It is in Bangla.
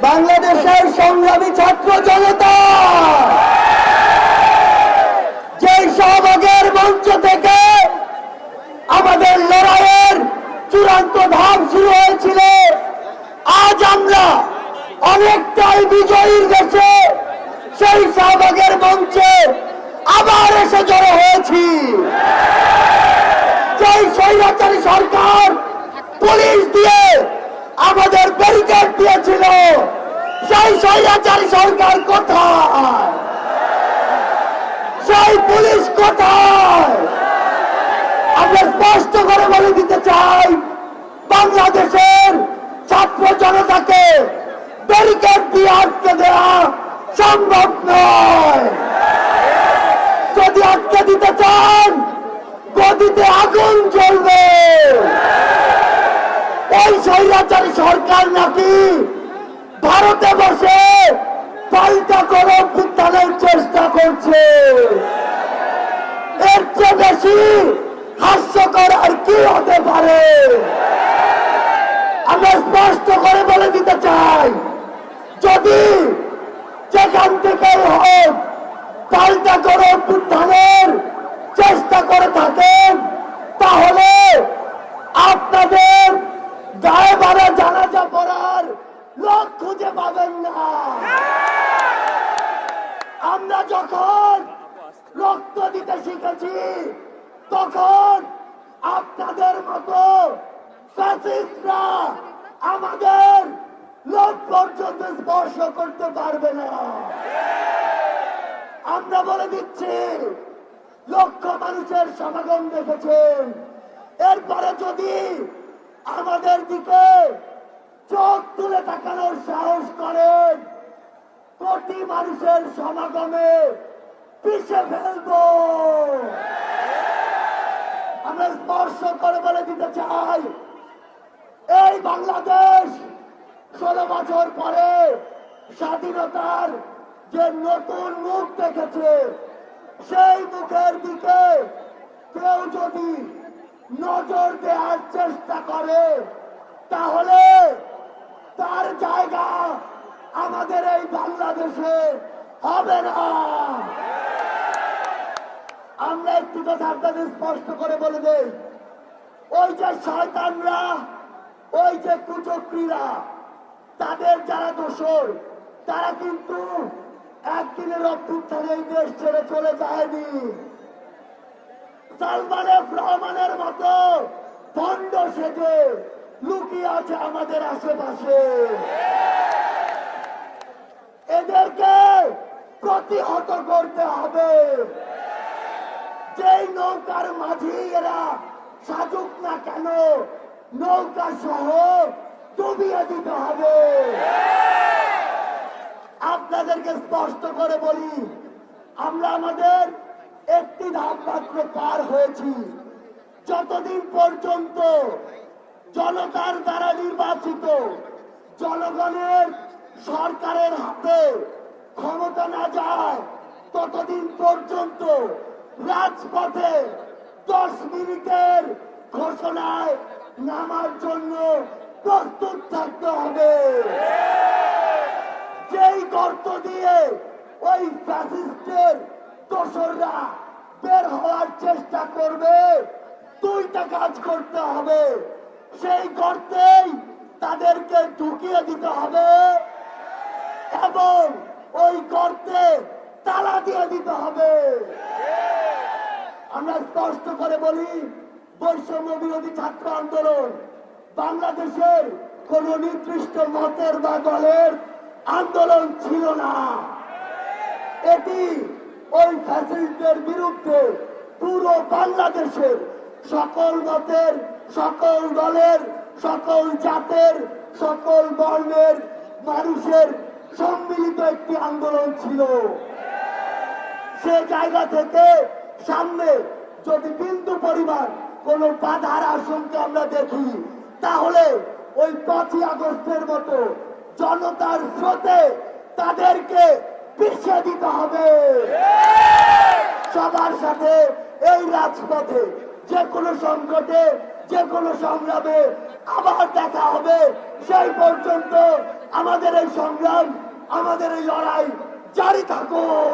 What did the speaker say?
বাংলাদেশের সংগ্রামী ছাত্র জনতা যে শাহবাগের মঞ্চ থেকে আমাদের লড়াইয়ের চূড়ান্ত ধাপ শুরু হয়েছিল, আজ আমরা অনেকটাই বিজয়ীর দেশে সেই শাহবাগের মঞ্চে আবার এসে জড়ো হয়েছি। যেই স্বৈরাচারী সরকার পুলিশ দিয়ে আমাদের ব্যারিকেড দিয়েছিল, সেই স্বৈরাচারী সরকার কোথায়? সেই পুলিশ কোথায়? আমরা স্পষ্ট করে বলে দিতে চাই, বাংলাদেশের ছাত্র জনতাকে ব্যারিকেড দিয়ে আটকে দেওয়া সম্ভব নয়। যদি আটকে দিতে চান, গদিতে আগুন জ্বলবে। এই স্বৈরাচারী সরকার নাকি ভারতে বসে পাল্টা করে অভ্যুত্থানের চেষ্টা করছে। এর চেয়ে বেশি হাস্যকর আর কি হতে পারে? আমরা স্পষ্ট করে বলে দিতে চাই, যদি যেখান থেকে হোক পাল্টা করে অভ্যুত্থানের চেষ্টা করে থাকেন, তাহলে আপনাদের গায়ে বাড়া জানাজা পড়ার লোক খুঁজে পাবেন না। আমরা যখন রক্ত দিতে শিখেছি, তখন আপনাদের মতো ফ্যাসিস্টরা আমাদের লোক পর্যন্ত স্পর্শ করতে পারবে না। আমরা বলে দিচ্ছি, লক্ষ মানুষের সমাগম দেখেছেন, এরপরে যদি আমাদের দিকে চোখ তুলে তাকানোর সাহস করেন, কোটি মানুষের সমাগমে পিছে ফেলব। আমরা স্পর্শ করে বলে দিতে চাই, এই বাংলাদেশ 16 বছর পরে স্বাধীনতার যে নতুন মুখ দেখেছে, সেই মুখের দিকে কেউ যদি নজর দেওয়ার চেষ্টা করে, তাহলে তার জায়গা আমাদের এই বাংলাদেশে হবে না। আমরা একটু কথা আপনাদের স্পষ্ট করে বলে দেই, ওই যে শয়তানরা, ওই যে কুচক্রীরা, তাদের যারা দোষর, তারা কিন্তু একদিনের অভ্যুত্থানে এই দেশ ছেড়ে চলে যায়নি। সালমান এফ রহমানের মতো ভণ্ড সেজে লুকিয়ে আছে আমাদের আশেপাশে। এদেরকে প্রতিহত করতে হবে। যেই নৌকার মাঝি এরা সাজুক না কেন, নৌকা সহ ডুবিয়ে দিতে হবে। আপনাদেরকে স্পষ্ট করে বলি, আমরা আমাদের একটি ধাপ মাত্র পার হয়েছি। যতদিন পর্যন্ত জনতার দ্বারা নির্বাচিত জনগণের সরকারের হাতে ক্ষমতা না যায়, ততদিন পর্যন্ত রাজপথে 10 মিনিটের ঘোষণায় নামার জন্য প্রস্তুত থাকতে হবে। যেই গর্ত দিয়ে ওই ফ্যাসিস্টের দোসররা বের হওয়ার চেষ্টা করবে, 2টা কাজ করতে হবে। সেই গর্তেই তাদেরকে ঢুকিয়ে দিতে হবে এবং ওই গর্তে তালা দিয়ে দিতে হবে। আমরা স্পষ্ট করে বলি, বৈষম্য বিরোধী ছাত্র আন্দোলন বাংলাদেশের কোন নির্দিষ্ট মতের বা দলের আন্দোলন ছিল না। এটি ওই ফ্যাসিস্টদের বিরুদ্ধে পুরো বাংলাদেশের সকল মতের, সকল দলের, সকল জাতের, সকল বর্ণের মানুষের সম্মিলিত একটি আন্দোলন ছিল। সে জায়গা থেকে সামনে যদি বিন্দু পরিমাণ কোন বাধার আশঙ্কা আমরা দেখি, তাহলে ওই 5ই আগস্টের মতো জনতার স্রোতে তাদেরকে পিছিয়ে দিতে হবে। সবার সাথে এই রাজপথে যে কোনো সংকটে, যে কোনো সংগ্রামে আবার দেখা হবে। সেই পর্যন্ত আমাদের এই সংগ্রাম, আমাদের এই লড়াই জারি থাকুক।